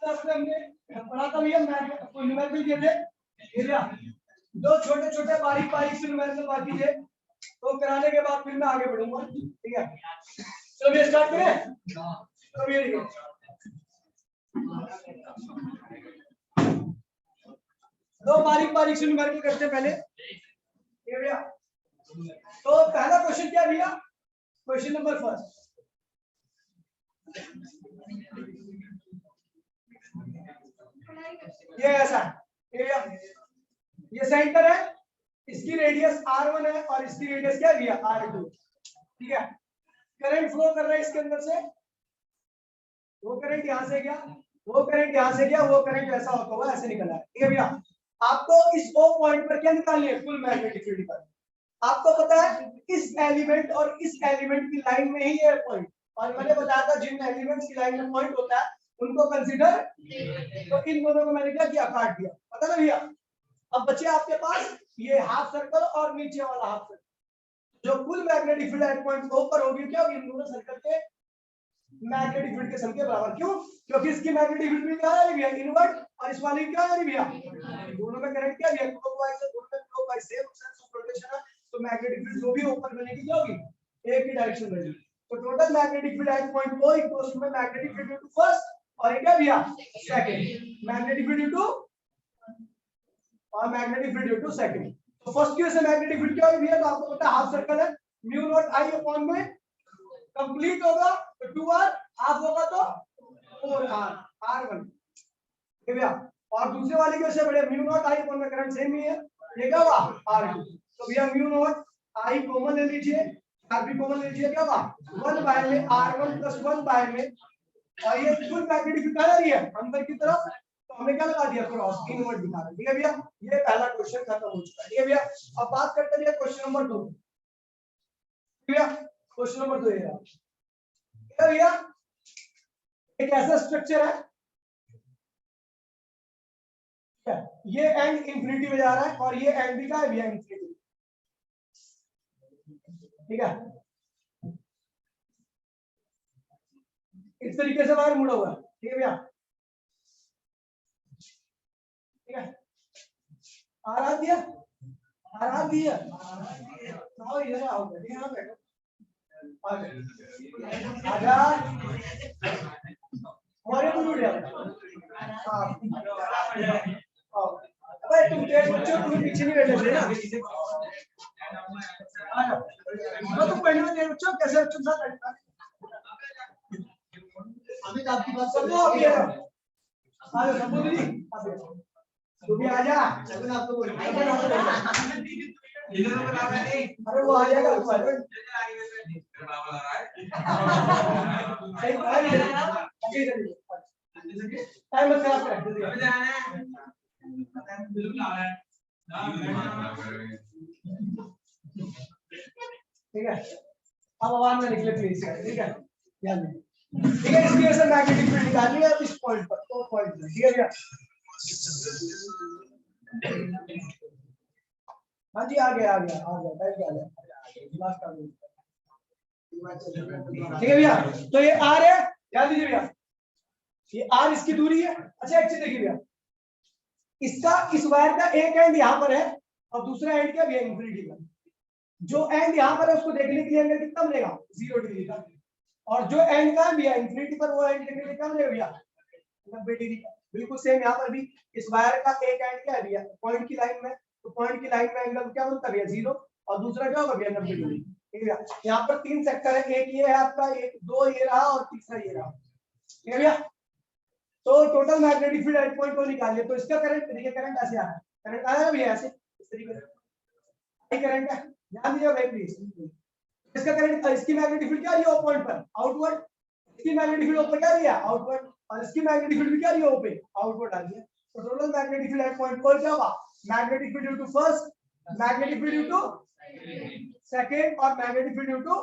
Class में हमने पढ़ा था भैया न्यूमेरिकल के थे एरिया, दो छोटे छोटे बारीक बारीक से न्यूमेरिकल बाकी थे, तो कराने के बाद फिर मैं आगे बढ़ूंगा। ठीक है, चलो ये स्टार्ट करें। तो ये देखो दो बारीक बारीक से न्यूमेरिकल करते पहले ये भैया। तो पहला क्वेश्चन क्या भैया, क्वेश्चन नंबर फर्स्ट, ये ऐसा एरिया, ये सेंटर है, इसकी रेडियस r1 है और इसकी रेडियस क्या है r2। ठीक है, करंट फ्लो कर रहा है इसके अंदर से, वो करंट यहां से गया, वो करंट यहां से गया, वो करंट ऐसा होता हुआ ऐसे निकला है। ठीक है भैया, आपको इस O पॉइंट पर क्या निकालनी है, कुल मैग्नेटिक फील्ड निकालनी है। आपको पता है इस एलिमेंट और इस एलिमेंट की लाइन में ही ये पॉइंट, और मैंने बताया था जिन एलिमेंट्स की लाइन में पॉइंट होता है उनको कंसीडर, तो इन दोनों को मैंने क्या किया, काट दिया, पता ना भैया। अब बचे आपके पास ये हाफ सर्कल और नीचे वाला हाफ सर्कल, जो कुल magnetic field at point O पर होगी क्या होगी, इन दोनों सर्कल के मैग्नेटिक फील्ड के सम के बराबर। क्यों, क्योंकि इसकी मैग्नेटिक फील्ड भी क्या है भैया, इनवर्ट, और इस वाली क्या है भैया, दोनों में करंट क्या है, क्लॉकवाइज है, दोनों में clockwise same sense of rotation है, तो मैग्नेटिक फील्ड जो भी ऊपर बनेगी क्या होगी, एक ही डायरेक्शन में रहेगी। तो total magnetic field at point O equals to magnetic field due to first और ये क्या भैया second, magnetic field due to और magnetic field due to second. तो फर्स्ट की वजह से मैग्नेटिक फील्ड क्या होगी भैया, तो आपको पता है हाफ सर्कल है, म्यू नॉट I अपॉन में कंप्लीट होगा तो 2r, हाफ होगा तो 4r, r1 भैया। और दूसरे वाले की वजह से बड़े म्यू नॉट I अपॉन में करंट सेम ही है, ये क्या हुआ r2। तो भैया म्यू नॉट I कॉमन ले लीजिए, r भी कॉमन ले लीजिए, क्या हुआ 1 बाय में r1 प्लस 1 बाय में, और ये फुल मैग्नेटिक फील्ड आ रही है अंदर की तरफ, तो हमने क्या लगा दिया, क्रॉस इनवर्ट दिखा रहा है। ठीक है भैया, ये पहला क्वेश्चन खत्म हो चुका है। ठीक है भैया, अब बात करते हैं क्वेश्चन नंबर 2। भैया क्वेश्चन नंबर 2 ये रहा। क्या भैया, एक ऐसा स्ट्रक्चर है, ये एंड इंफिनिटी में जा रहा है और ये एंड भी का है भैया इंफिनिटी। ठीक है, इस तरीके से वायर मुड़ा हुआ है। ठीक है भैया, ठीक है, आराम दिया, आराम दिया, आओ इधर आओ, यहाँ बैठो, आजा, हमारे को जुड़ जाओ। अबे तुम तेज बच्चों, तुम पीछे नहीं बैठे थे ना, तुम पढ़ने में तेज बच्चों, कैसे बच्चों साथ बैठना, अभी आपकी बात सब लोग अभी है, अरे सब बोल दी, तू भी आजा, अपन आपको बोल, अरे वो आ जाएगा, सही टाइम मत खराब कर, ठीक है, अब आवाज में निकले प्लीज। ठीक है, ध्यान दें। ठीक है, इसकी वजह से मैग्नेटिक फील्ड निकालनी है इस पॉइंट पर, तो पॉइंट पर। ठीक है भैया, हाँ जी, आ गया बैठ गया, ठीक है भैया। तो ये R है, ध्यान दीजिए भैया, ये R इसकी दूरी है। अच्छा एक चीज देखिए भैया, इसका इस वायर का एक एंड यहाँ पर है और दूसरा एंड क्या भैया इंफिनिटी पर। जो एंड यहाँ पर है उसको देखने के लिए एंगल कितना मिलेगा, 0 डिग्री का, और जो एंड का भैया इंफिनिटी पर वो एंड देखने के लिए क्या मिलेगा भैया, 90 डिग्री का। बिल्कुल सेम यहाँ पर भी इस वायर का एक एंड क्या है भैया पॉइंट की लाइन में, तो पॉइंट की लाइन में एंगल क्या बनता है भैया 0, और दूसरा क्या होगा भैया 90 डिग्री। ठीक है, यहाँ पर 3 सेक्टर है, एक ये है आपका, एक 2 ये रहा और तीसरा ये रहा। ठीक है भैया, तो total magnetic field at point को निकालिए। तो इसका करंट, देखिए करंट ऐसे आ रहा है, करंट आ रहा है भैया ऐसे, इस तरीके से करंट है, ध्यान दीजिए भाई प्लीज। इसका करंट, इसकी मैग्नेटिक फील्ड क्या आ रही है ओ पॉइंट पर, आउटवर्ड, इसकी मैग्नेटिक फील्ड ऊपर क्या आ रही है आउटवर्ड, और इसकी मैग्नेटिक फील्ड भी क्या आ रही है ओ पे आउटवर्ड आ रही है। तो total magnetic field at point पर क्या होगा, magnetic field due to first, magnetic field due to second और मैग्नेटिक फील्ड ड्यू टू,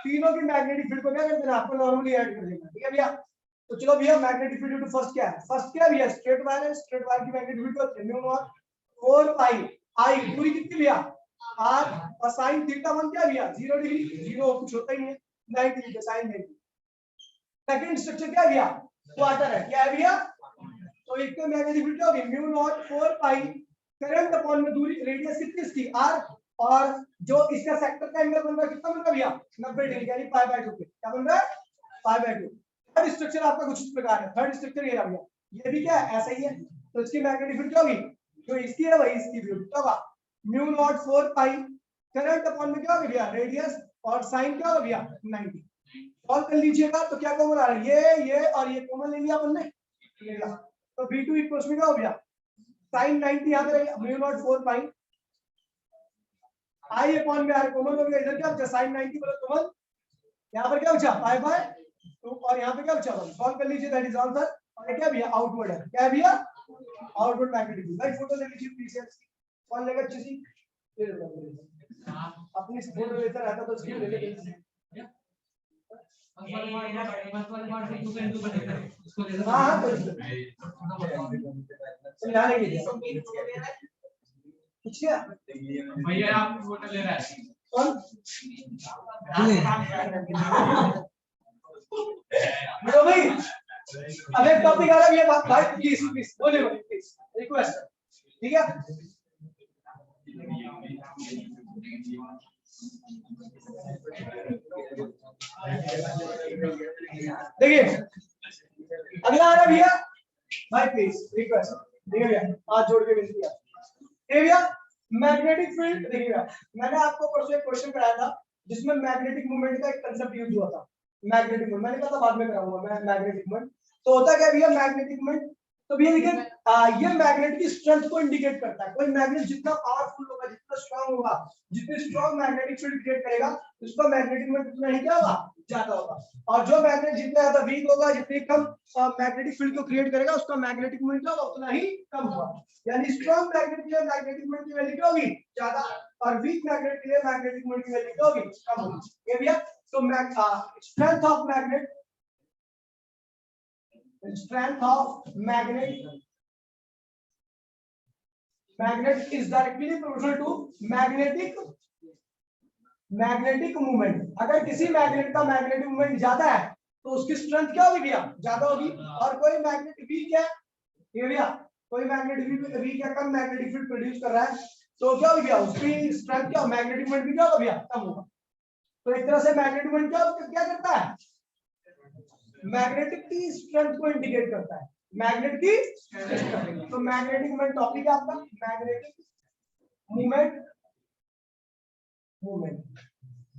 तीनों की मैग्नेटिक फील्ड को क्या कर देना, आपको नॉर्मली ऐड कर देना। ठीक है भैया, तो चलो भैया magnetic field due to first क्या है, फर्स्ट क्या है भैया स्ट्रेट वायर है, स्ट्रेट वायर की मैग्नेटिक फील्ड को म्यू नॉट 4 पाई आई, दूरी कितनी भैया r, और sin थीटा 1 क्या भैया 0 डिग्री, 0 कुछ होता ही है 90 डिग्री sin है। सेकंड स्ट्रक्चर क्या भैया क्वार्टर है, क्या है भैया तो एक का मैग्नेटिक फील्ड क्या होगी म्यू नॉट 4 पाई करंट अपॉन में दूरी रेडियस कितनी इसकी r, और जो इसका सेक्टर का एंगल बन रहा है कितना बन रहा है भैया 90 डिग्री यानी π/2 पे क्या बन रहा है π/2। थर्ड स्ट्रक्चर आपका कुछ इस प्रकार है, थर्ड स्ट्रक्चर ये रहा भैया, ये भी क्या है ऐसा ही है, तो इसकी मैग्नेटिक फील्ड क्या होगी जो इसकी है वही इसकी भी होगी, क्या होगा म्यू नॉट 4 पाई करंट अपॉन में क्या होगा भैया रेडियस और साइन क्या होगा भैया 90। सॉल्व कर लीजिएगा तो क्या कॉमन आ रहा है ये और ये कॉमन ले लिया अपन ने, तो v2 इक्वल्स में क्या हो गया sin 90 यहां पे mu naught 4 pi i upon में r कॉमन हो गया, इधर क्या बचा sin 90 प्लस कॉमन, यहां पर क्या बचा π/2 और यहां पे क्या बचा 1। सॉल्व कर लीजिए दैट इज आंसर। और क्या भैया आउटवर्ड है, क्या है भैया आउटवर्ड मैग्नेटिक फील्ड। भाई फोटो ले लीजिए प्लीज, कौन लेगा अच्छी सी अपनी फोटो लेता रहता तो उसकी ले लेते हाँ भैया आप फोटो ले रहा है कौन भाई अब एक टॉपिक आ रहा है ये बात भाई प्लीज प्लीज बोलिए भाई प्लीज रिक्वेस्ट, ठीक है। देखिए अगला आ रहा है भैया भाई प्लीज रिक्वेस्ट, देखिए भैया हाथ जोड़ के विनती है। देखिए भैया मैग्नेटिक फील्ड, देखिए भैया मैंने आपको परसों एक क्वेश्चन कराया था जिसमें मैग्नेटिक मोमेंट का एक कांसेप्ट यूज हुआ था, मैग्नेटिक मोमेंट मैंने कहा था बाद में कराऊंगा मैं मैग्नेटिक मोमेंट। तो होता क्या भैया मैग्नेटिक मोमेंट, तो भैया देखिए ये मैग्नेट की स्ट्रेंथ को इंडिकेट करता है। कोई मैग्नेट जितना पावरफुल होगा जितना स्ट्रांग होगा जितनी स्ट्रांग मैग्नेटिक फील्ड क्रिएट करेगा उसका मैग्नेटिक मोमेंट उतना ही क्या होगा ज्यादा होगा, और जो मैग्नेट जितना ज्यादा वीक होगा जितनी कम मैग्नेटिक फील्ड को क्रिएट करेगा उसका मैग्नेटिक मोमेंट क्या होगा उतना ही कम होगा। यानी स्ट्रांग मैग्नेट के लिए मैग्नेटिक मोमेंट की वैल्यू क्या होगी ज्यादा और वीक मैग्नेट के लिए मैग्नेटिक मोमेंट की वैल्यू क्या होगी कम होगी। ये भैया तो strength of magnet, strength of magnet is directly proportional to magnetic moment। अगर किसी मैग्नेट का मैग्नेटिक मोमेंट ज्यादा है तो उसकी स्ट्रेंथ क्या होगी भैया ज्यादा होगी, और कोई मैग्नेट वीक है ये भैया कोई मैग्नेट वीक है कम मैग्नेटिक फील्ड प्रोड्यूस कर रहा है तो क्या होगी भैया उसकी स्ट्रेंथ क्या मैग्नेटिक मोमेंट भी क्या होगा भैया कम होगा। तो एक तरह से मैग्नेटिक मोमेंट क्या करता है मैग्नेटिक की स्ट्रेंथ को इंडिकेट करता है, मैग्नेट की स्ट्रेंथ। तो मैग्नेटिक मोमेंट टॉपिक है आपका मैग्नेटिक मूवमेंट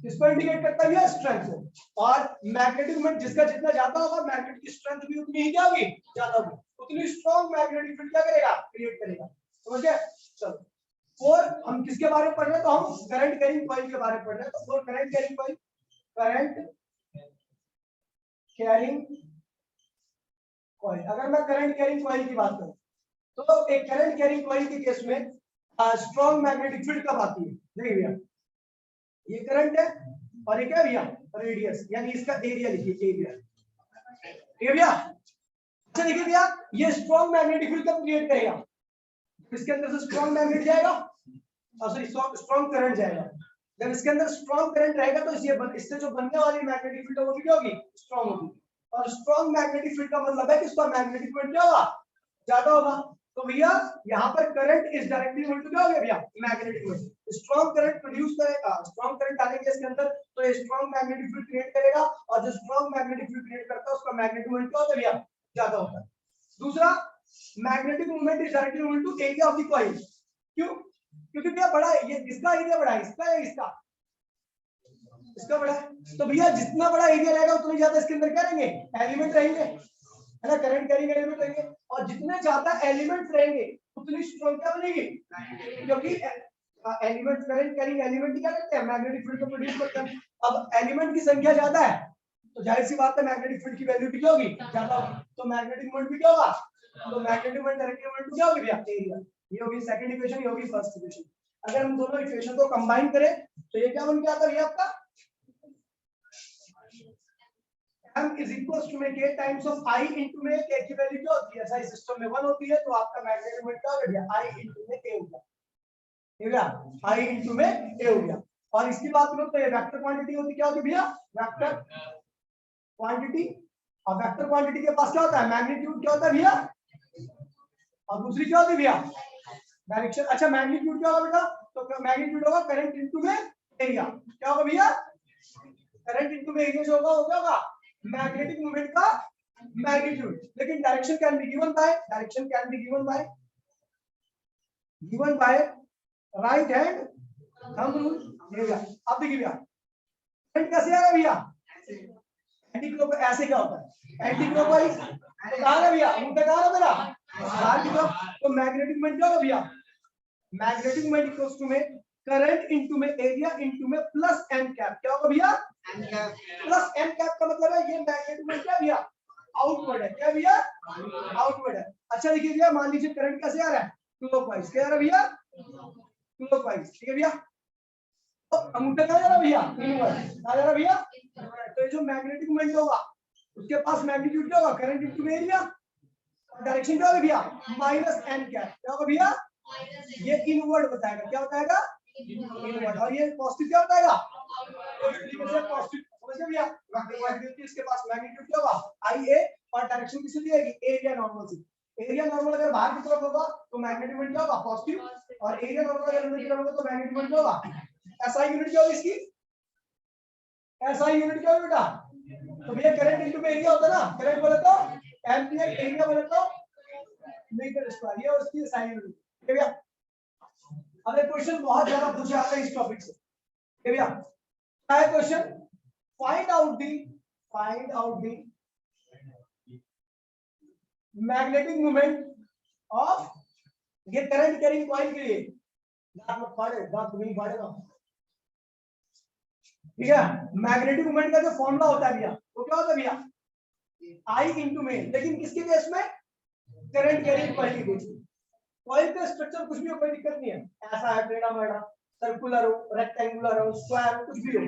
किसको इंडिकेट करता है स्ट्रेंथ को, और मैग्नेटिक मोमेंट जिसका जितना ज्यादा होगा मैग्नेट की स्ट्रेंथ भी उतनी ही क्या होगी ज्यादा होगी, उतनी स्ट्रांग मैग्नेटिक फील्ड क्या करेगा क्रिएट करेगा। समझ गए। चलो और हम किसके बारे में पढ़ रहे हैं, तो हम करंट कैरिंग कॉइल के बारे में पढ़ रहे हैं। तो for current carrying coil, current carrying coil, अगर मैं करंट कैरिंग कॉइल की बात करूं तो एक करंट कैरिंग कॉइल के केस में स्ट्रांग मैग्नेटिक फील्ड कब आती है। देखिए भैया ये करंट है और ये क्या भैया रेडियस, यानी इसका एरिया लिखिए एरिया। ठीक है भैया। अच्छा देखिए भैया ये स्ट्रांग मैग्नेटिक फील्ड कब क्रिएट करेगा, इसके अंदर से स्ट्रांग मैग्नेट जाएगा और सॉरी स्ट्रांग करंट जाएगा। जब इसके अंदर स्ट्रांग करंट रहेगा तो इससे जो बनने वाली मैग्नेटिक फील्ड है वो भी क्या होगी स्ट्रांग होगी, और स्ट्रांग मैग्नेटिक फील्ड का मतलब है कि इसका मैग्नेटिक मोमेंट क्या होगा ज्यादा होगा। तो भैया यहाँ पर current is directly equal to क्या हो गया भैया magnetic moment. Strong current produce करेगा, स्ट्रांग करंट डालेंगे इसके अंदर तो ये स्ट्रांग मैग्नेटिक फील्ड क्रिएट करेगा, और जो स्ट्रांग मैग्नेटिक फील्ड क्रिएट करता है उसका मैग्नेटिक मोमेंट क्या होता है भैया ज्यादा होता है। दूसरा magnetic moment is directly equal to area of the coil. क्यों, क्योंकि भैया बड़ा है ये, इसका एरिया बड़ा है, इसका है इसका बड़ा है। तो भैया जितना बड़ा एरिया रहेगा उतनी ज्यादा इसके अंदर क्या रहेंगे एलिमेंट रहेंगे, है ना, करंट कैरिंग एलिमेंट रहेंगे, और जितने ज्यादा एलिमेंट रहेंगे उतनी स्ट्रांग क्या बनेगी, क्योंकि एलिमेंट करंट कैरिंग एलिमेंट क्या करते हैं मैग्नेटिक फील्ड को प्रोड्यूस करते हैं। अब एलिमेंट की संख्या ज्यादा है तो जाहिर सी बात है मैग्नेटिक फील्ड की वैल्यू भी क्या होगी ज्यादा होगी, तो मैग्नेटिक मोमेंट भी क्या होगा, तो मैग्नेटिक मोमेंट डायरेक्टली मोमेंट क्या होगी भैया एरिया। ये होगी सेकंड इक्वेशन, ये होगी फर्स्ट इक्वेशन। अगर हम दोनों इक्वेशन को कंबाइन करें तो ये क्या बन के आता है भैया आपका m is equals to में k times of I into में k की वैल्यू क्या होती है ऐसा इस सिस्टम में 1 होती है, तो आपका मैग्नेटिक मोमेंट क्या हो गया I into में k हो गया, ठीक है I into में a हो गया। और इसकी बात करो तो ये वेक्टर क्वांटिटी होती क्या होती भैया वेक्टर क्वांटिटी, और वेक्टर क्वांटिटी के पास क्या होता है मैग्नीट्यूड क्या होता है भैया और दूसरी क्या होती भैया डायरेक्शन। अच्छा मैग्नीट्यूड क्या होगा बेटा, तो मैग्नीट्यूड होगा करंट इनटू में एरिया। क्या होगा भैया करंट इनटू में एरिया जो होगा वो क्या होगा मैग्नेटिक मोमेंट का मैग्नीट्यूड। लेकिन direction can be given by right hand thumb rule. अब देखिए भैया करंट कैसे आएगा भैया एंटी क्लॉक ऐसे क्या होता है एंटी क्लॉकवाइज कहां है भैया मुद्दा कहां है मेरा बाहर की तरफ। तो मैग्नेटिक मोमेंट क्या होगा भैया मैग्नेटिक मोमेंट इक्वल्स टू में करंट इनटू में एरिया इनटू में प्लस एम कैप। क्या होगा भैया प्लस एम कैप का मतलब है ये मैग्नेटिक मोमेंट क्या भैया आउटवर्ड है। क्या भैया आउटवर्ड है। अच्छा देखिए भैया मान लीजिए करंट कैसे आ रहा है क्लॉकवाइज। क्या आ रहा है भैया क्लॉकवाइज। ठीक है भैया तो अंगूठा कहां जा रहा है भैया इनवर्ड कहां जा रहा है भैया। तो ये जो मैग्नेटिक मोमेंट होगा उसके पास मैग्नीट्यूड क्या होगा करंट इनटू में एरिया और डायरेक्शन क्या होगा भैया माइनस एम कैप। क्या होगा भैया ये इनवर्ड बताएगा। क्या बताएगा इनवर्ड। और ये पॉजिटिव क्या बताएगा पॉजिटिव। समझ गए भैया इसके पास मैग्नीट्यूड क्या होगा आई ए और डायरेक्शन किससे दी जाएगी एरिया नॉर्मल से। एरिया नॉर्मल अगर बाहर की तरफ होगा तो मैग्नेटिक मोमेंट क्या होगा पॉजिटिव और एरिया नॉर्मल अगर अंदर की तरफ होगा तो मैग्नेटिक मोमेंट क्या होगा। ऐसा यूनिट क्या होगी इसकी ऐसा यूनिट क्या होगा बेटा। तो भैया करंट इनटू में एरिया होता है ना करंट बोले तो एम्पियर एरिया बोले तो मीटर स्क्वायर ये उसकी साइन यूनिट। ठीक है भैया अब एक क्वेश्चन बहुत ज्यादा पूछा जाता है इस टॉपिक से। ठीक है भैया क्या है question find out the magnetic moment of ये करंट कैरिंग कॉइल के लिए दांत मत फाड़े दांत नहीं फाड़ेगा। ठीक है मैग्नेटिक मोमेंट का जो फॉर्मूला होता है भैया वो क्या होता है भैया आई इंटू में लेकिन किसके केस में करंट कैरिंग कॉइल के केस में। कॉइल का स्ट्रक्चर कुछ भी हो कोई दिक्कत नहीं है ऐसा है टेढ़ा मेढ़ा सर्कुलर हो रेक्टेंगुलर हो स्क्वायर हो कुछ भी हो।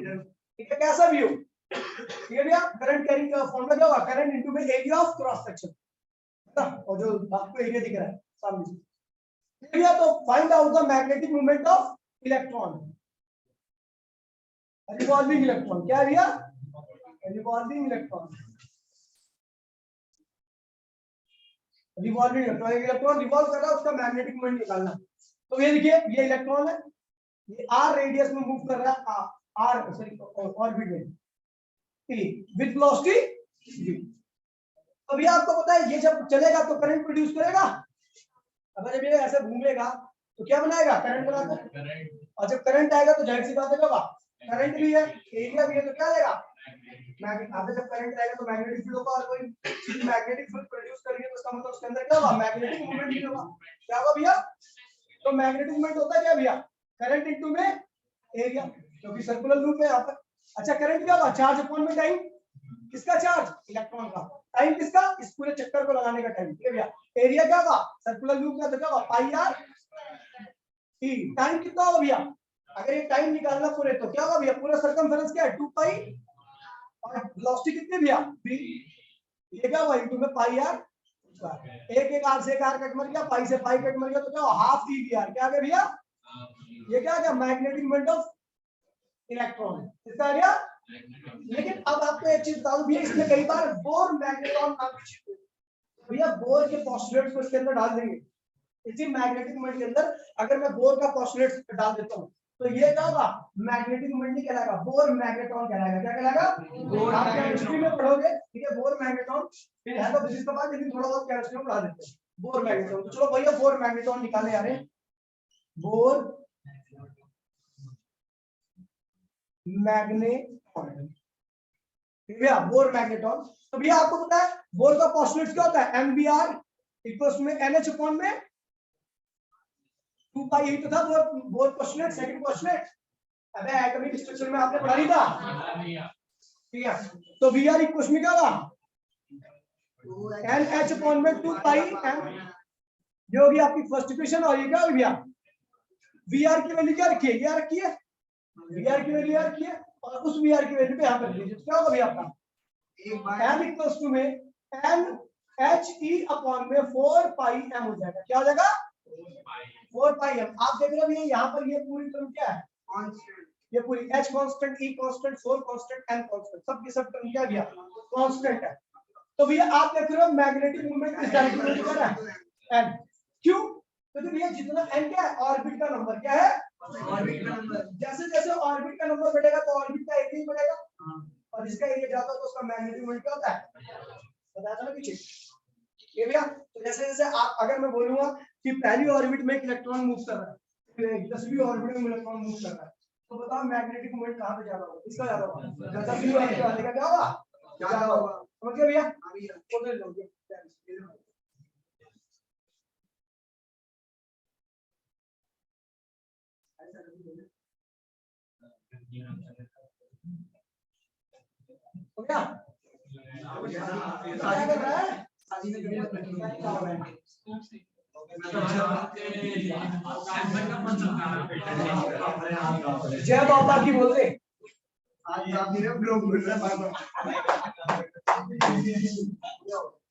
ठीक है कैसा भी हो। ठीक है भैया करंट कैरिंग का फॉर्मूला क्या होगा करंट इनटू में एरिया ऑफ क्रॉस सेक्शन और जो आपको एरिया दिख रहा है सामने से। भैया तो find out the magnetic moment of electron revolving electron. क्या भैया रिवॉल्विंग इलेक्ट्रॉन इलेक्ट्रॉन रिवॉल्व कर रहा है उसका मैग्नेटिक मोमेंट निकालना। तो ये देखिए ये इलेक्ट्रॉन है ये आर रेडियस में मूव कर रहा है आर सॉरी ऑर्बिट में विद वेलोसिटी। तो भैया आपको पता है ये जब चलेगा तो करंट प्रोड्यूस करेगा। अगर जब ये ऐसे घूमेगा तो क्या बनाएगा करंट बनाता है और जब करंट आएगा तो जाहिर सी बात है क्या करंट भी है एरिया भी है तो क्या आएगा आगे जब करंट आएगा तो मैग्नेटिक फील्ड होगा और कोई चीज मैग्नेटिक फील्ड प्रोड्यूस करेगी तो उसका मतलब उसके अंदर क्या होगा मैग्नेटिक मोमेंट भी होगा। क्या होगा भैया तो मैग्नेटिक मोमेंट होता है क्या भैया करंट इनटू में एरिया क्योंकि सर्कुलर लूप है यहाँ पर। अच्छा करंट क्या होगा चार्ज अपॉन में टाइम किसका चार्ज इलेक्ट्रॉन का टाइम किसका इस पूरे चक्कर को लगाने का टाइम। ठीक है भैया एरिया क्या होगा सर्कुलर लूप का तो क्या होगा पाई आर टी। टाइम कितना होगा भैया अगर ये टाइम निकालना पूरे तो क्या होगा भैया पूरा सर्कमफेरेंस क्या है 2 पाई और वेलोसिटी कितनी भैया v ये क्या हुआ इनटू में पाई आर एक आर से एक आर कट मर गया पाई से पाई कट मर गया तो क्या हुआ हाफ ई वी आर। क्या आ गया भैया ये क्या आ गया मैग्नेटिक मोमेंट ऑफ इलेक्ट्रॉन कितना आ गया। लेकिन अब आपको एक चीज बता दूं भैया इसमें कई बार बोर मैग्नेट्रॉन नाम की चीज भैया बोर के पोस्टुलेट्स को इसके अंदर डाल देंगे इसी मैग्नेटिक मोमेंट के अंदर अगर मैं बोर का पोस्टुलेट डाल देता हूँ तो ये क्या होगा मैग्नेटिक मोमेंट नहीं कहलाएगा बोर मैग्नेट्रॉन कहलाएगा। क्या कहलाएगा बोर आप केमिस्ट्री में पढ़ोगे ठीक है बोर मैग्नेट्रॉन फिर है तो फिजिक्स के बाद लेकिन थोड़ा बहुत केमिस्ट्री में पढ़ा देते हैं बोर मैग्नेट्रॉन। तो चलो भैया बोर मैग्नेट्रॉन निकाले आ रहे हैं बोर मैग्नेट्रॉन भैया बोर मैग्नेट्रॉन। तो भैया आपको पता है बोर का पोस्टुलेट क्या होता है MBr इक्वल्स में NH अपॉन में 2 पाई। यही तो था बोर पोस्टुलेट सेकंड पोस्टुलेट अबे एटॉमिक स्ट्रक्चर में आपने पढ़ा नहीं था। ठीक है तो Vr इक्वल्स में क्या होगा NH अपॉन में 2 पाई m जो होगी आपकी फर्स्ट इक्वेशन। और ये क्या होगी भैया Vr की वैल्यू क्या रखी है ये रखी है Vr की वैल्यू रखी है और उस Vr की वैल्यू पे यहां पर लीजिए क्या होगा भैया आपका m इक्वल्स टू में NHE अपॉन में 4 पाई m हो जाएगा। क्या हो जाएगा 4 पाई m। आप देख रहे हो भैया यहाँ पर ये पूरी टर्म क्या है ये पूरी H constant E constant 4 constant m constant सब की सब टर्म क्या भैया कांस्टेंट है। तो भैया आप देख रहे हो मैग्नेटिक मोमेंट किस डायरेक्शन में दिखा रहा है n क्यों? क्योंकि भैया जितना n क्या है, ऑर्बिट का नंबर क्या है, ऑर्बिट का नंबर। जैसे जैसे ऑर्बिट का नंबर बढ़ेगा तो ऑर्बिट का एरिया बढ़ेगा, और इसका एरिया ज्यादा तो उसका मैग्नेटिक मोमेंट क्या होता है, बताया था ना पीछे। ये भैया तो जैसे जैसे आप, अगर मैं बोलूंगा कि पहली ऑर्बिट में एक इलेक्ट्रॉन मूव कर रहा है, फिर 10वीं ऑर्बिट में इलेक्ट्रॉन मूव कर रहा है, तो बताओ मैग्नेटिक मोमेंट कहां पे ज्यादा होगा, इसका ज्यादा होगा, 10वीं ऑर्बिट वाले का क्या होगा, ज्यादा होगा। समझ गए भैया? तो ले लो हो गया, क्या कर रहा है, जय बाबा की बोलते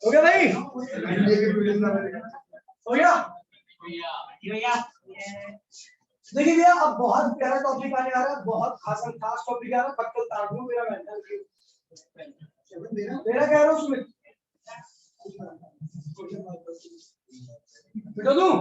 हो गया भाई, हो गया। देखिए भैया अब बहुत प्यारा टॉपिक आने आ रहा है, बहुत खास टॉपिक आ रहा है, पक्कल ताड़ू मेरा मेंटल मेरा कह रहा हूँ सुमित बिठा दूं।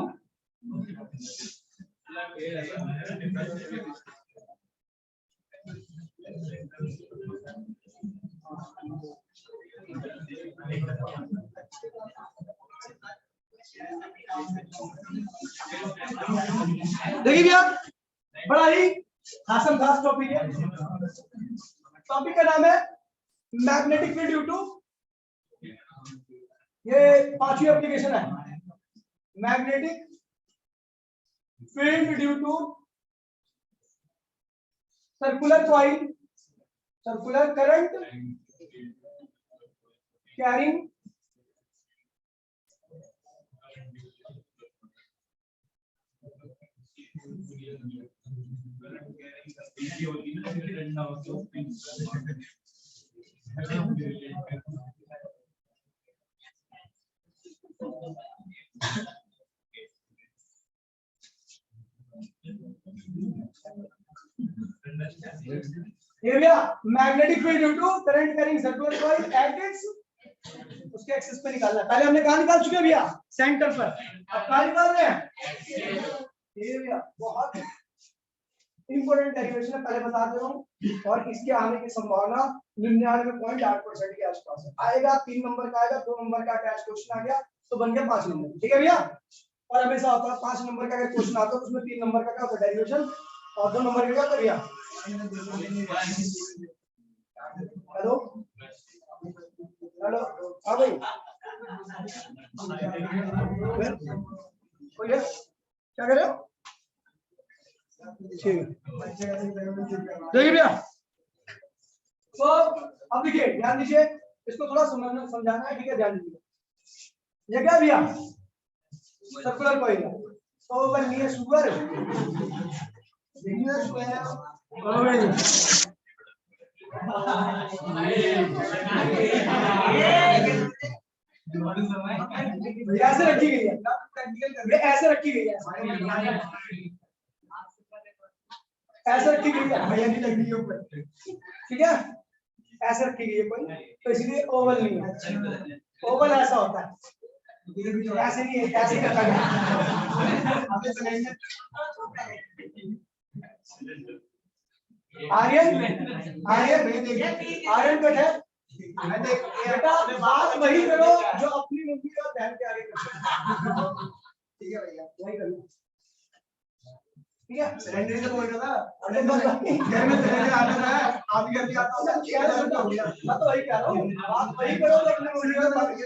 देखिए भैया बड़ा ही खास टॉपिक है, टॉपिक का नाम है मैग्नेटिक फील्ड ड्यू टू, ये 5वीं एप्लीकेशन है, magnetic field due to circular coil, circular current carrying ये भैया magnetic field due to current carrying circular coil at its, उसके एक्सिस पे निकालना है। पहले हमने कहां निकाल चुके हैं भैया, सेंटर पर, अब कहां निकाल रहे हैं, ये भैया बहुत इंपॉर्टेंट डेरिवेशन है, पहले बता दे रहा हूं, और इसके आने की संभावना 99.8% के आसपास है। आएगा 3 नंबर का आएगा, 2 नंबर का अटैच क्वेश्चन आ गया तो बन गया 5 नंबर, ठीक है भैया। और हमेशा होता है 5 नंबर का अगर क्वेश्चन आता है तो उसमें 3 नंबर का क्या होता है डेरिवेशन, और 2 नंबर का क्या होता है भैया, हेलो हेलो हाँ भाई क्या कर रहे हो, ठीक है देखिए भैया। तो अब देखिए ध्यान दीजिए, इसको थोड़ा समझाना है, ठीक है, ध्यान दीजिए। ये क्या भैया, सर्कुलर कॉइल है, तो बनिए शुगर ऐसे रखी गई है, ये ऐसे रखी गई है, ऐसे रखी गई है भैया की लग रही है ऊपर, ठीक है, ऐसे रखी गई है कोई, तो इसलिए ओवल नहीं है, ओवल ऐसा होता है, ऐसे नहीं है, ऐसे करता है। आर्यन आर्यन आर्यन कट है बेटा, बात वही करो जो अपनी मम्मी और बहन के आगे कर, ठीक है भैया वही करो, ठीक है। सिलेंडर से बोल रहा था, अरे बस घर में सिलेंडर आता है, आप ही घर पे आता हो, क्या हो गया, मैं तो वही कह रहा हूं, बात वही करो जो अपनी मम्मी और बहन के,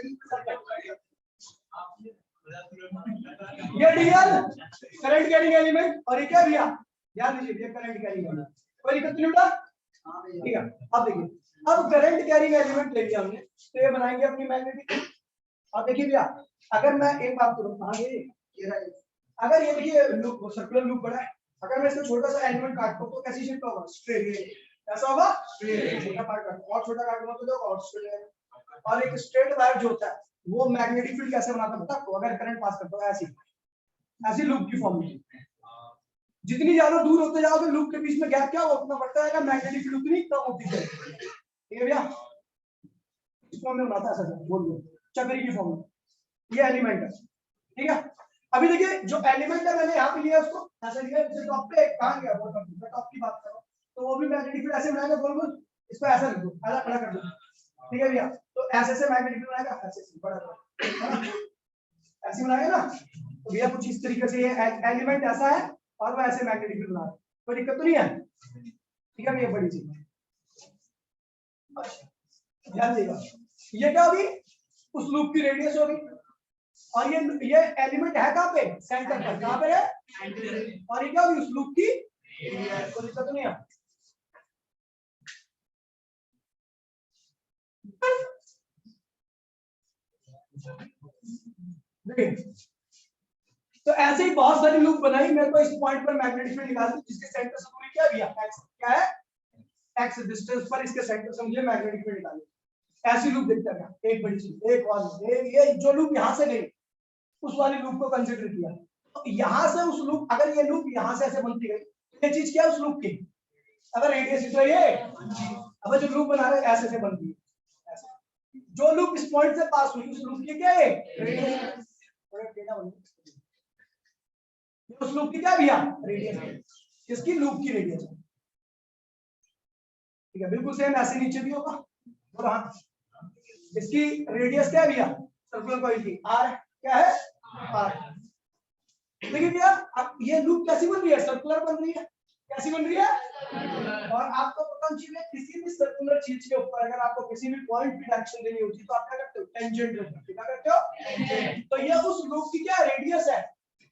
ये डीएल करंट कैरिंग एलिमेंट, और ये क्या भैया, ध्यान दीजिए ये करंट कैरिंग एलिमेंट, कोई दिक्कत नहीं उठा, ठीक है। अब देखिए, अब करंट कैरिंग एलिमेंट ले लिया हमने, तो ये बनाएंगे अपनी मैग्नेटिक। अब देखिए भैया, अगर मैं एक बात करूं, अगर ये देखिए लूप, सर्कुलर लूप बड़ा है, अगर मैं इसको छोटा सा एलिमेंट काटता हूं तो कैसी शिफ्ट होगा, स्ट्रेट, ऐसा होगा स्ट्रेट, छोटा पार्ट काटूं और छोटा काटूंगा तो और स्ट्रेट, और एक स्ट्रेट वायर जो होता है वो मैग्नेटिक फील्ड कैसे बनाता है पता है, अगर करंट पास करता है ऐसी ऐसी लूप की फॉर्म में, जितनी ज्यादा दूर होते जाओगे लूप के बीच में गैप क्या उतना बढ़ता है, मैग्नेटिक फील्ड उतनी कम होती है, ठीक है भैया। इसको हमने बनाता है ऐसा बोल दो चक्री की फॉर्म में, ये एलिमेंट है, ठीक है। अभी देखिए जो एलिमेंट है मैंने यहाँ पे लिया उसको ऐसे लिया, जैसे टॉप पे कहाँ गया बॉटम पे, मैं टॉप की बात कर रहा हूँ, तो वो भी मैग्नेटिक फील्ड ऐसे बनाएगा गोल गोल, इसको ऐसा रख दो, ऐसा खड़ा कर दो, ठीक है भैया, तो ऐसे से मैग्नेटिक फील्ड बनाएगा, ऐसे बड़ा ऐसे बनाएगा ना, तो भैया कुछ इस तरीके से ये एलिमेंट ऐसा है और वो ऐसे मैग्नेटिक फील्ड बना रहा है, कोई दिक्कत तो नहीं है, ठीक है भैया, बड़ी चीज। ध्यान देगा, ये क्या होगी, उस लूप की रेडियस होगी, और ये एलिमेंट है कहाँ पे, सेंटर पर, कहाँ पे है, और ये क्या होगी, उस लूप की कोई दिक्कत तो नहीं है। तो ऐसे ही बहुत सारी लूप बनाई, मेरे को इस पॉइंट पर मैग्नेटिक फील्ड निकाल दी जिसके सेंटर से दूरी क्या दिया, x, क्या है, x डिस्टेंस पर इसके सेंटर से मुझे मैग्नेटिक फील्ड निकाली, ऐसी लूप देखते हैं, एक बड़ी चीज, एक और ये जो लूप यहां से गई उस वाली लूप को कंसीडर किया, तो यहां से उस लूप, अगर ये लूप यहां से ऐसे बनती गई, ये चीज क्या है उस लूप की, अगर रेडियस तो ये, अब जो लूप बना रहे ऐसे से बनती है, जो लूप इस पॉइंट से पास हुई उस लूप की क्या है रेडियस, उस लूप की क्या भैया रेडियस, किसकी, लूप की रेडियस, ठीक है, बिल्कुल सेम ऐसे नीचे भी होगा, और हाँ इसकी रेडियस क्या है भैया, सर्कुलर कॉइल की आर, क्या है आर, देखिए भैया अब ये लूप कैसी बन रही है, सर्कुलर बन रही है, कैसी बन रही है, और आपको पता चाहिए किसी भी सर्कुलर चीज के ऊपर अगर आपको किसी भी पॉइंट की डायरेक्शन देनी होती है तो आप क्या करते हो, टेंजेंट रखते हो, क्या करते हो, तो ये उस लूप की क्या रेडियस है,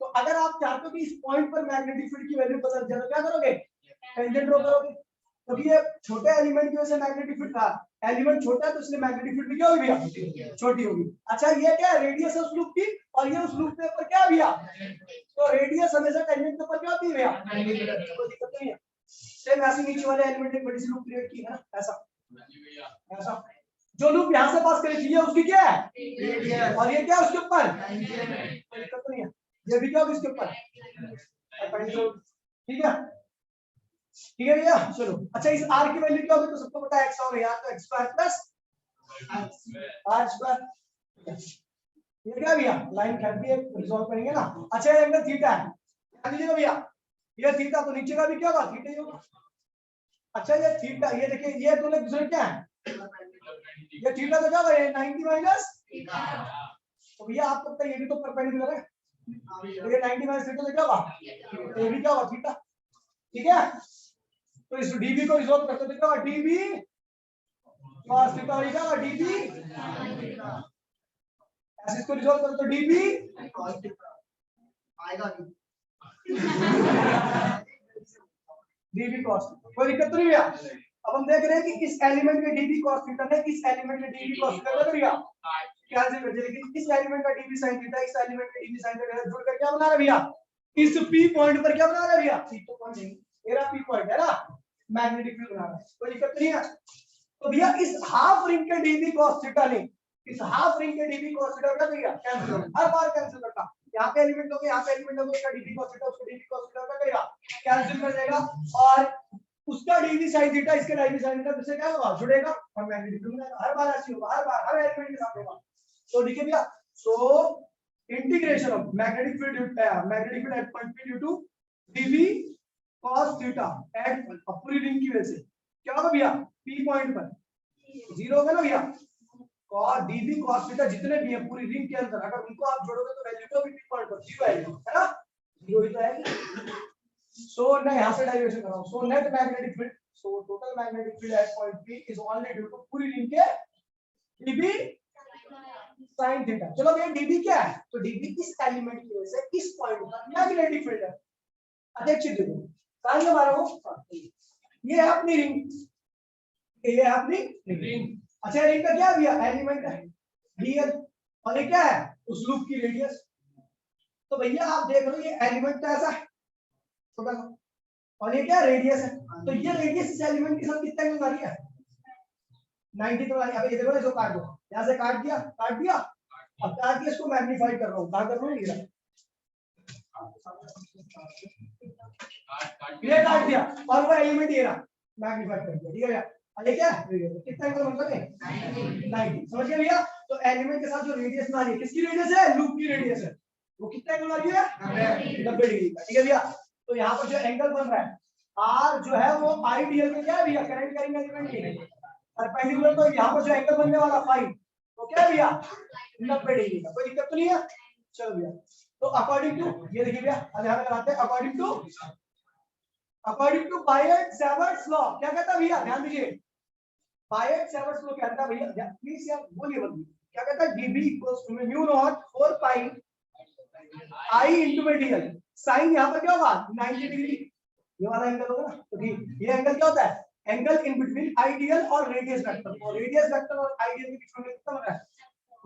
तो अगर आप चाहते हो कि इस पॉइंट पर मैग्नेटिक फील्ड की वैल्यू बदल जाए तो क्या करोगे, टेंजेंट ड्रॉ करोगे, क्योंकि ये छोटे एलिमेंट की वजह से मैग्नेटिक फील्ड था, एलिमेंट छोटा है तो इसलिए मैग्नेटिक फील्ड भी क्या होगी भैया, छोटी होगी। अच्छा ये क्या है, रेडियस है उस लूप की, और ये उस लूप के ऊपर क्या भैया, तो रेडियस हमेशा टेंजेंट के ऊपर क्या होती है भैया, कोई दिक्कत नहीं है। सेम ऐसे नीचे वाले एलिमेंट एक बड़ी सी लूप क्रिएट की है ना, ऐसा ऐसा जो लूप यहां से पास करी थी ये उसकी क्या है, और ये क्या है उसके ऊपर, कोई दिक्कत नहीं है, ये भी क्या होगा इसके ऊपर, ठीक है, ठीक है भैया, चलो। अच्छा इस r की वैल्यू क्या होगी, तो सबको पता है x होगा, यहाँ तो x square plus r square, ये क्या भैया लाइन खैट भी रिजॉल्व करेंगे ना। अच्छा ये एंगल थीटा है, ध्यान दीजिएगा भैया, ये थीटा, तो नीचे का भी क्या होगा, थीटा ही होगा। अच्छा ये थीटा, ये देखिए ये दोनों दूसरे क्या है, ये थीटा तो क्या होगा, ये 90 माइनस, तो भैया आपको पता है ये भी तो परपेंडिकुलर है, तो ये 90 माइनस थीटा तो क्या होगा, ये भी क्या होगा थीटा, ठीक है, तो इस dv को रिजॉल्व करते तो क्या होगा, dv cos थीटा हो जाएगा, dv ऐसे इसको रिजॉल्व करो तो dv cos थीटा आएगा नहीं, dv cos थीटा, कोई दिक्कत तो नहीं भैया। अब हम देख रहे हैं कि इस एलिमेंट में dv cos थीटा ने इस एलिमेंट में dv cos थीटा कर दिया, क्या से कर दिया, लेकिन इस एलिमेंट का dv sin थीटा इस एलिमेंट में dv sin थीटा जुड़कर क्या बना रहा है भैया, इस p पॉइंट पर क्या बना रहा है भैया, p तो पॉइंट नहीं, मेरा p पॉइंट है ना, मैग्नेटिक फील्ड बना रहा है, कोई दिक्कत नहीं है। तो भैया इस हाफ रिंग के dv cos थीटा ने इस हाफ रिंग के dv cos थीटा क्या करेगा, कैंसिल, हर बार कैंसिल करता, यहाँ पे एलिमेंट होगा, यहाँ पे एलिमेंट होगा, इसका dv cos थीटा उसका dv cos थीटा क्या करेगा, कैंसिल कर देगा, और उसका dv sin थीटा इसके dv sin थीटा इससे क्या होगा, जुड़ेगा और मैग्नेटिक फील्ड बनेगा, हर बार ऐसे होगा, हर बार हर एलिमेंट के साथ होगा। तो लिखिए भैया, so integration of magnetic field at point p due to dv cos theta at पूरी रिंग की वजह से क्या होगा भैया, p पॉइंट पर जीरो होगा ना भैया, cos dv cos थीटा जितने भी है पूरी रिंग के अंदर अगर उनको आप जोड़ोगे तो वैल्यू तो p पॉइंट पर जीरो आएगी, है ना, जीरो ही तो आएगी। सो मैं यहां से डेरिवेशन कर रहा हूं, so net magnetic field, so total magnetic field at point p is only due to पूरी रिंग के dv sin थीटा। चलो भैया dv क्या है, तो dv इस एलिमेंट की वजह से इस पॉइंट पर मैग्नेटिक फील्ड है, अच्छे देखो कहां ये हमारा वो, ये है अपनी रिंग, ये है अपनी रिंग। अच्छा रिंग का क्या भैया, एलिमेंट है dl, और ये क्या है उस लूप की रेडियस, तो भैया आप देख लो ये एलिमेंट तो ऐसा है छोटा सा, और ये क्या रेडियस है, तो ये रेडियस इस एलिमेंट के साथ कितना एंगल आ रही है, 90 तो अब ये देखो ना, इसको काट दो, यहां से काट दिया, अब काट के इसको मैग्नीफाई कर रहा हूं, कहां कर रहा हूं, ये काट दिया और वो एलिमेंट ये रहा, मैग्नीफाई कर दिया, ठीक है भैया, ये क्या है कितना एंगल बनता है 90, समझ गए भैया। तो एलिमेंट के साथ जो रेडियस ना है किसकी रेडियस है, लूप की रेडियस है, वो कितना एंगल वाली है 90 डिग्री का। ठीक है भैया, तो यहाँ पर जो एंगल बन रहा है आर जो है वो आईडीएल में क्या है भैया, करंट करेंगे एलिमेंट नहीं परपेंडिकुलर, तो यहाँ पर जो एंगल बनने वाला फाई तो क्या है भैया 90 डिग्री का। कोई दिक्कत तो नहीं है। चलो भैया, तो अकॉर्डिंग टू ये देखिए भैया, ध्यान लगाते हैं, अकॉर्डिंग टू बायट-सैवर्ट्स लॉ क्या कहता है भैया, ध्यान दीजिए, बायट-सैवर्ट्स लॉ कहता है भैया, प्लीज यार बोलिए बोलिए, क्या कहता है, dB equals to mu naught 4 pi I into medial. Sine यहाँ पर क्या होगा 90 डिग्री, ये वाला एंगल होगा ना, तो ठीक, ये एंगल क्या होता है, एंगल इन बिटवीन आइडियल और रेडियस वेक्टर, और रेडियस वेक्टर और आइडियल के बीच में कितना होता है,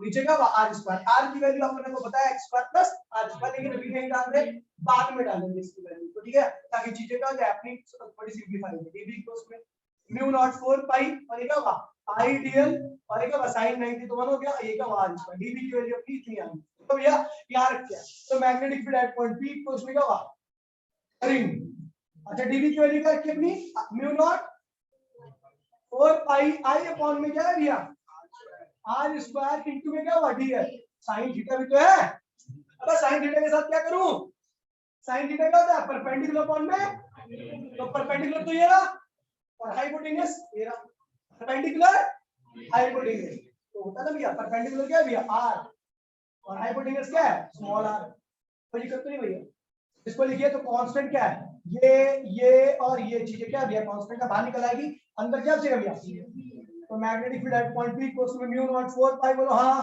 नीचे का आर स्क्वायर, आर की वैल्यू आपने को बताया x square plus r square, लेकिन अभी नहीं डाल रहे, बाद में डालेंगे इसकी वैल्यू, तो ठीक है, ताकि चीजें क्या हो जाए अपनी थोड़ी सिंपलीफाई हो। dB इक्वल्स में म्यू नॉट 4 पाई और ये क्या होगा आइडियल और ये क्या होगा sin 90, तो वन हो गया, ये का आर स्क्वायर, dB की वैल्यू अपनी इतनी आ गई। तो भैया याद रखिए, तो magnetic field at point P equals में क्या होगा रिंग। अच्छा dB की वैल्यू क्या रखी अपनी mu naught 4 pi I upon में क्या है भैया आर स्क्वायर इनटू में क्या हुआ dl, sin थीटा भी तो है। अब sin थीटा के साथ क्या करूं, sin थीटा क्या होता है परपेंडिकुलर अपॉन में, तो परपेंडिकुलर तो ये रहा और हाइपोटेन्यूस ये रहा, परपेंडिकुलर हाइपोटेन्यूस तो होता है ना भैया, परपेंडिकुलर क्या है भैया r और हाइपोटेन्यूस क्या है स्मॉल r। कोई दिक्कत तो नहीं भैया, इसको लिखिए, तो कांस्टेंट क्या है, ये और ये चीजें क्या है भैया, कांस्टेंट का बाहर निकल आएगी, अंदर क्या बचेगा भैया, तो magnetic field at point P equals to mu naught 4 pi, बोलो हाँ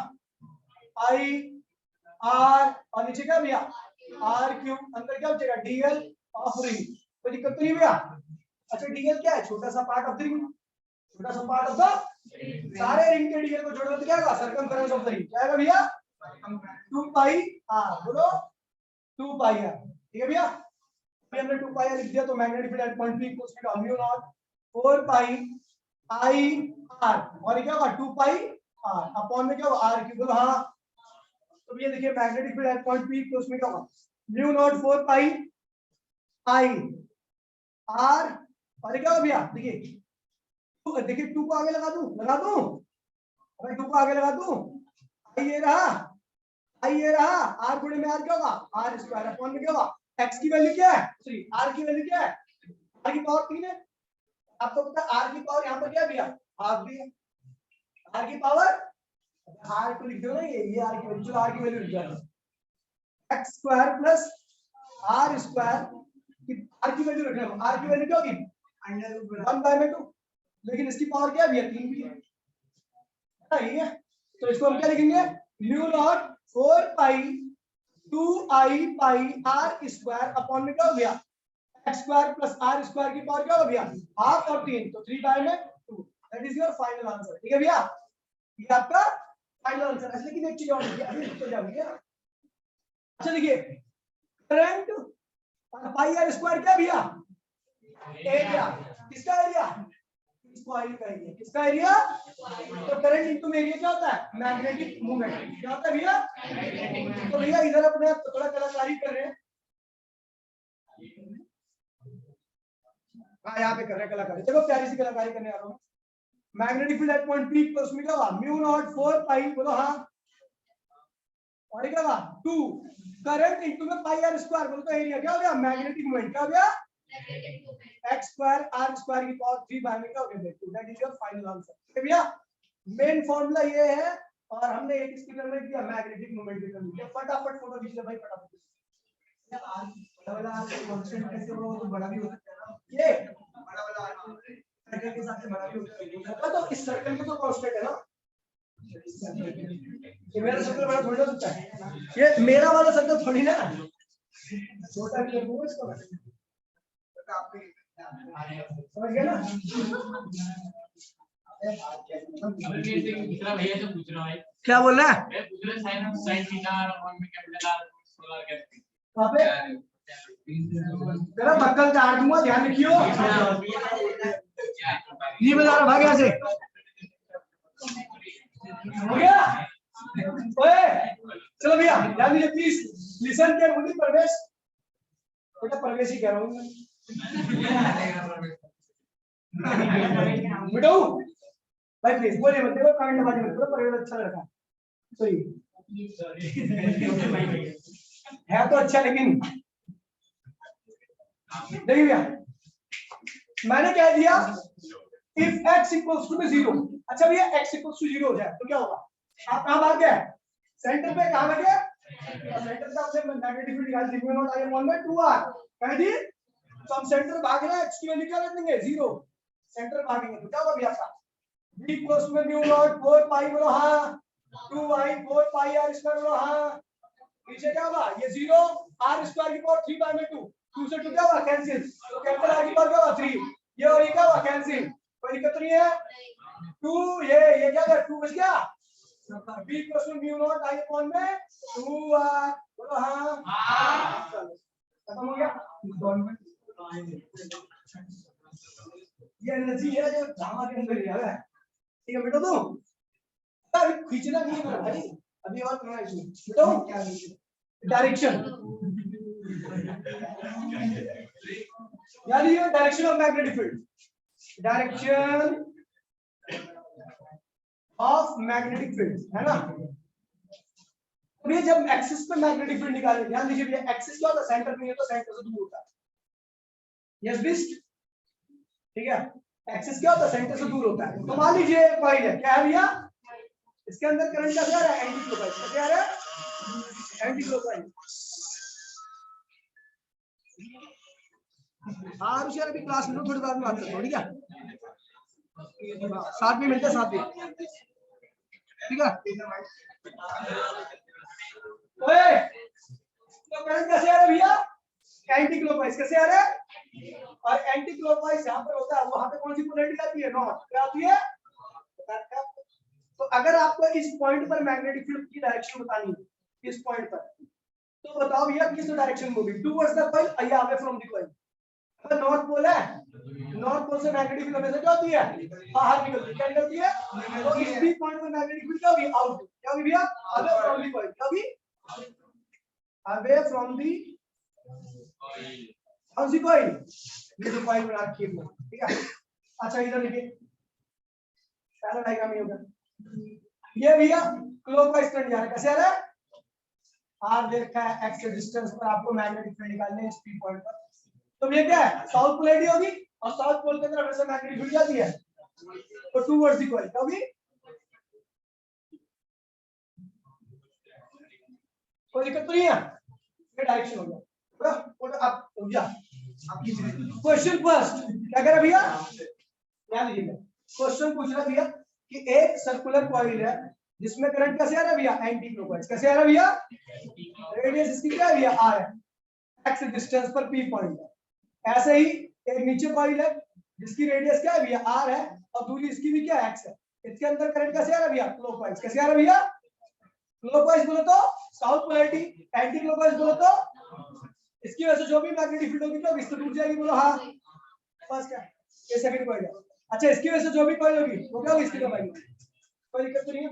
I R और नीचे क्या भैया R क्यूब, अंदर क्या बचेगा dl ऑफ रिंग। कोई दिक्कत तो नहीं भैया। अच्छा dl क्या है, छोटा सा पार्ट ऑफ द रिंग, छोटा सा पार्ट ऑफ द सारे रिंग के dl को जोड़ो तो क्या होगा सर्कमफेरेंस ऑफ द रिंग, क्या आएगा भैया 2 पाई r, बोलो 2 पाई r। ठीक है भैया, हमने 2 पाई r लिख दिया, तो magnetic field at point P equals to mu naught 4 pi I R और ये क्या होगा 2 पाई R अपॉन में क्या होगा R क्यूब, बोलो हाँ। तो ये देखिए magnetic field at point P तो उसमें क्या होगा mu naught 4 pi I R और ये क्या होगा भैया, देखिए 2 को आगे लगा दूं, अगर 2 को आगे लगा दूं, I ये रहा R गुणे में R क्या होगा R स्क्वायर अपॉन में क्या होगा x की वैल्यू क्या है, सॉरी R की वैल्यू क्या है, R की पावर 3 है, आपको पता है R की पावर यहाँ पर क्या दिया हाफ दी है, R की पावर R को लिख दो ना, ये R की वैल्यू, चलो R की वैल्यू लिख दो, x square plus R square की R की वैल्यू रखना है, R की वैल्यू क्या होगी अंडर 1/2, लेकिन इसकी पावर क्या है भैया 3 भी है, ठीक है, तो इसको हम क्या लिखेंगे म्यू नॉट 4 पाई 2i पाई R स्क्वायर अपॉन में क्या हो गया x square plus R square की पावर क्या हो गया हाफ और 3, तो 3 बाय में 2, that is your final answer. ठीक है भैया, ये आपका फाइनल आंसर है, लेकिन एक चीज और देखिए, अभी तो जाओगे। अच्छा देखिए करंट और पाई R स्क्वायर क्या भैया एरिया, किसका एरिया इस कॉइल का एरिया, किसका एरिया, तो करंट इनटू में एरिया क्या होता है मैग्नेटिक मोमेंट, क्या होता है भैया, तो भैया इधर अपने थोड़ा कलाकारी कर रहे हैं, हाँ यहाँ पे कर रहे हैं कलाकारी, देखो प्यारी सी कलाकारी करने आ रहा हूँ। Magnetic field at point P plus में क्या होगा म्यू नॉट 4 पाई, बोलो हाँ, और क्या होगा 2 करंट इनटू में पाई R स्क्वायर, बोलो तो एरिया क्या हो गया मैग्नेटिक मोमेंट, क्या हो गया x स्क्वायर R स्क्वायर की पावर 3 बाय में क्या हो गया 2, that is your final answer. ठीक है भैया, मेन फार्मूला ये है, और हमने एक इसकी तरह किया मैग्नेटिक मोमेंट की कंडीशन, फटाफट फोटो खींच ले भाई फटाफट, वाला कांस्टेंट कैसे होगा, तो बड़ा भी हो सकता है ना, ये बड़ा वाला सर्कल के साथ बड़ा भी हो सकता है, तो इस सर्कल में तो कांस्टेंट है ना, ये मेरा सर्कल बड़ा थोड़ी हो सकता है, ये मेरा वाला सर्कल थोड़ी ना छोटा भी लगूंगा इसको, समझ गए ना। दूसरा भैया से पूछ रहा है, क्या बोल रहा है, मैं पूछ रहा साइन साइन थीटा और में कैपिटल आर सोलर कैसे वहां पे तेरा बक्कल काट दूंगा, ध्यान रखियो, नहीं बता रहा भाग यहाँ से, हो गया ओए चलो भैया ध्यान दीजिए प्लीज लिसन केयरफुली, प्रवेश बेटा प्रवेश ही कह रहा हूँ बेटो भाई प्लीज बोलिए मत, देखो कमेंट बाजी मत करो, प्रवेश अच्छा लगा सॉरी है तो अच्छा, लेकिन देखिए भैया मैंने क्या दिया, इफ x इक्वल्स टू 0। अच्छा भैया x इक्वल्स टू 0 हो जाए तो क्या होगा, आप कहां भाग गए, सेंटर पे कहां भागे, सेंटर से आपने मैग्नेटिक फील्ड निकाल दी, म्यू नॉट आई 1/2r कह दी। तो हम सेंटर भाग रहे हैं, x की वैल्यू क्या रख देंगे 0, सेंटर भागेंगे तो क्या होगा भैया आपका b equals to mu naught 4 pi बोलो हां 2i 4 पाई r स्क्वायर बोलो हां, नीचे क्या होगा ये 0 r स्क्वायर की पावर 3 बाय 2, 2 से 2 क्या होगा कैंसिल, तो कैपिटल r की पावर क्या होगा 3, ये और ये क्या होगा कैंसिल, कोई दिक्कत नहीं है 2, ये क्या कर 2 बच गया, b equals to mu naught i upon में 2r बोलो हां, खत्म हो गया। ये एनर्जी है जो धामा के अंदर ही है, ठीक है बेटा, तो अभी खींचना नहीं है मेरा भाई, अभी और करना है इसमें, बताओ क्या डायरेक्शन, यानी ये direction of magnetic field, direction of magnetic field है ना। ये जब एक्सिस पे मैग्नेटिक फील्ड निकालेंगे, ध्यान दीजिए भैया एक्सिस क्या होता है, सेंटर नहीं है तो सेंटर से दूर होता है, यस बिस्ट, ठीक है, एक्सिस क्या होता है सेंटर से दूर होता है। तो मान लीजिए कॉइल है, क्या है भैया, इसके अंदर करंट क्या जा रहा है, एंटी क्लॉकवाइज, क्या जा रहा है एंटी क्लॉकवाइज। हाँ रुचिर अभी क्लास में थोड़ी बाद में बात करते हैं, ठीक है, साथ में मिलते हैं, साथ में, ठीक है। ओए तो करंट कैसे आ रहा है भैया, एंटी क्लॉकवाइज कैसे आ रहा है, और एंटी क्लॉकवाइज जहां पर होता है वहां पे कौन सी पोलैरिटी आती है, नॉर्थ, क्या आती है। तो अगर आपको इस पॉइंट पर मैग्नेटिक फील्ड की डायरेक्शन बतानी है, इस पॉइंट पर, तो बताओ भैया किस डायरेक्शन में होगी, टुवर्ड्स द कॉइल या अवे फ्रॉम द कॉइल। अगर नॉर्थ पोल है, नॉर्थ पोल से मैग्नेटिक फील्ड हमेशा क्या होती है, बाहर निकलती है, क्या निकलती है, तो इस बी पॉइंट पर मैग्नेटिक फील्ड क्या होगी, आउट, क्या होगी भैया, अवे फ्रॉम द कॉइल, क्या होगी अवे फ्रॉम द कौन सी कॉइल, ये जो कॉइल बना रखी है, ठीक है। अच्छा इधर देखिए पहला डायग्राम ये होगा, ये भैया क्लॉकवाइज करंट जा रहा है, कैसे आ रहा है, आर देखा है एक्स के डिस्टेंस पर आपको मैग्नेटिक फील्ड निकालने है इस पी पॉइंट पर, तो ये क्या है साउथ पोलैरिटी होगी, और साउथ पोल के अंदर हमेशा मैग्नेटिक फील्ड जाती है, तो टुवर्ड्स द कॉइल क्या होगी, कोई दिक्कत तो नहीं है, ये डायरेक्शन हो गया, तो आप हो गया। क्वेश्चन फर्स्ट क्या कह रहा भैया, ध्यान दीजिएगा, क्वेश्चन पूछ रहा भैया कि एक सर्कुलर कॉइल है जिसमें करंट कैसे आ रहा है भैया, एंटी क्लॉकवाइज, कैसे आ रहा है भैया, रेडियस इसकी क्या है भैया, आर है, एक्स डिस्टेंस पर पी पॉइंट है। ऐसे ही एक नीचे कॉइल है जिसकी रेडियस क्या है भैया, आर है, और दूरी इसकी भी क्या है, एक्स है, इसके अंदर करंट कैसे आ रहा है भैया, क्लॉकवाइज, कैसे आ रहा है भैया, क्लॉकवाइज बोलो तो साउथ पोलैरिटी, एंटी क्लॉकवाइज बोलो तो इसकी वजह से जो भी मैग्नेटिक फील्ड होगी तो इससे टूट जाएगी, बोलो हाँ, फर्स्ट क्या ये सेकंड कॉइल है। अच्छा इसकी वजह से जो भी कॉइल होगी वो क्या होगी, इसकी तरफ आएगी, कोई दिक्कत तो नहीं है।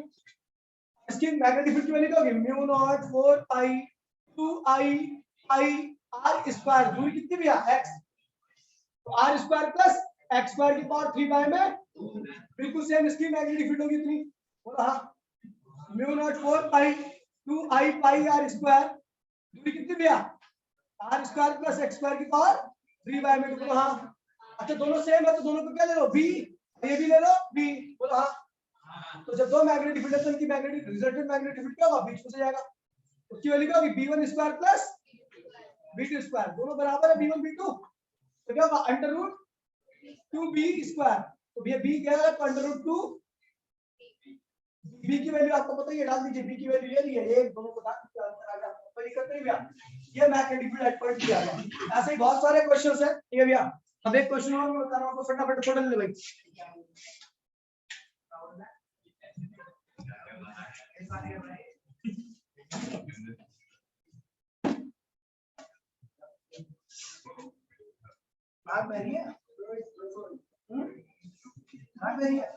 इसकी मैग्नेटिक फील्ड की वैल्यू क्या होगी, म्यू नॉट 4 पाई 2i पाई r स्क्वायर, दूरी कितनी भैया x, तो r square plus x square की पावर 3 बाय में, बिल्कुल सेम इसकी मैग्नेटिक फील्ड होगी इतनी, बोलो हाँ, म्यू नॉट 4 पाई 2i पाई r स्क्वायर, दूरी कितनी भैया r square plus x square की पावर 3 बाय में, बोलो हाँ। अच्छा दोनों सेम है तो दोनों को क्या ले लो b, ये भी ले लो b, बोलो हाँ। तो जब दो मैग्नेटिक फील्ड है तो इनकी मैग्नेटिक रिजल्टेंट मैग्नेटिक फील्ड क्या होगा, बीच में से जाएगा, उसकी वैल्यू क्या होगी, b1 square plus b2 square, दोनों बराबर है b1 b2, तो क्या होगा अंडर रूट 2b स्क्वायर, तो भैया b क्या है, अंडर रूट 2, b की वैल्यू आपको पता ही है, डाल दीजिए, b की वैल्यू ये रही है, एक दोनों को डाल दीजिए, कोई दिक्कत नहीं भैया, ये मैग्नेटिक फील्ड एट पॉइंट किया गया। ऐसे ही बहुत सारे क्वेश्चंस हैं, ठीक है भैया। अब एक क्वेश्चन और मैं बता रहा हूं आपको, फटाफट छोड़ ले भाई, बात मेरी है, बात मेरी है,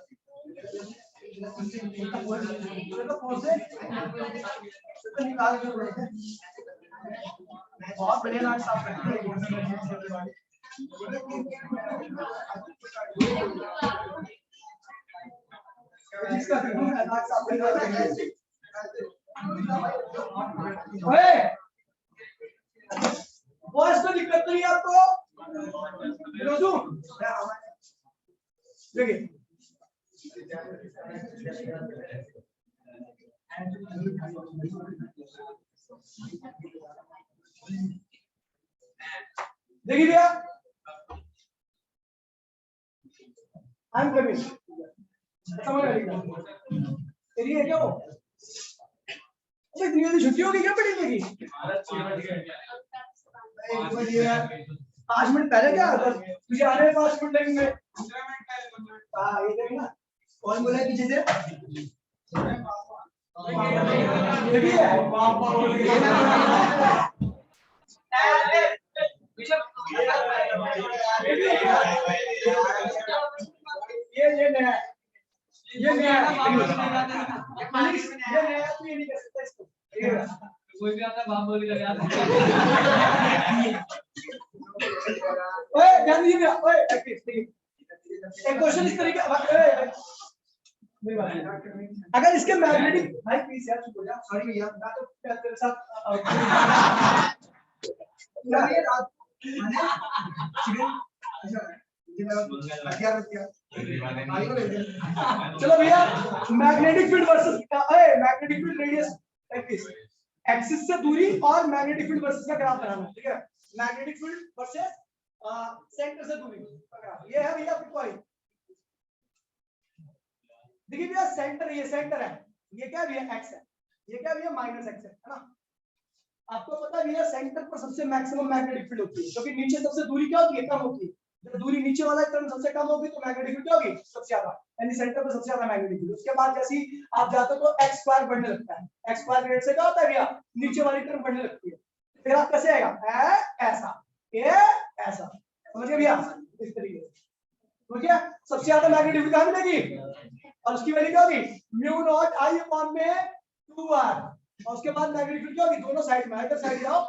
तो पहुंचे तो निकाल के बोलते हैं, बहुत बढ़िया नाम साफ करते हैं, जिसका नाम साफ करते हैं, वॉइस को दिक्कत तो नहीं आपको? रोजू देखिए देखिए भैया आई एम कमिंग समझ आ रही है क्या? अबे छुट्टी होगी क्या पड़ी लगी? 5 मिनट पहले क्या तुझे आने में 5 मिनट लगेंगे। हाँ ये देखना कौन बोला पीछे से? ये नया ये नया तू ये नहीं कर सकता इसको। कोई भी आता बाप बोली लगा ओए ध्यान दीजिए ओए एक क्वेश्चन इस तरीके मेरी बात अगर इसके मैग्नेटिक भाई प्लीज यार चुप हो जा सॉरी भैया मैं तो तेरे साथ यार ये रात चलो भैया magnetic field versus magnetic field radius axis से दूरी और मैग्नेटिक फील्ड वर्सेस का ग्राफ बनाना ठीक है। मैग्नेटिक फील्ड वर्सेस सेंटर से दूरी का ग्राफ ये है भैया पॉइंट। देखिए भैया सेंटर ये सेंटर है ये क्या भैया x है ये क्या भैया -x है ना। आपको पता है भैया सेंटर पर सबसे मैक्सिमम मैग्नेटिक फील्ड होती है क्योंकि नीचे सबसे दूरी क्या होती है कम होती है। जब दूरी नीचे वाला टर्म सबसे कम होगी तो मैग्नेटिक फील्ड क्या होगी सबसे ज्यादा यानी सेंटर पर सबसे ज्यादा मैग्नेटिक फील्ड। उसके बाद जैसे ही आप जाते हो तो x स्क्वायर बढ़ने लगता है। x स्क्वायर की रेट से क्या होता है भैया नीचे वाली टर्म बढ़ने लगती है। फिर आप कैसे आएगा ऐसा ये ऐसा समझ गए भैया इस तरीके से ठीक है। सबसे ज्यादा मैग्नेटिक फील्ड कहां मिलेगी और उसकी वैल्यू क्या होगी μ0 I/2r और उसके बाद मैग्नेटिक फील्ड क्या होगी दोनों साइड में इधर साइड जाओ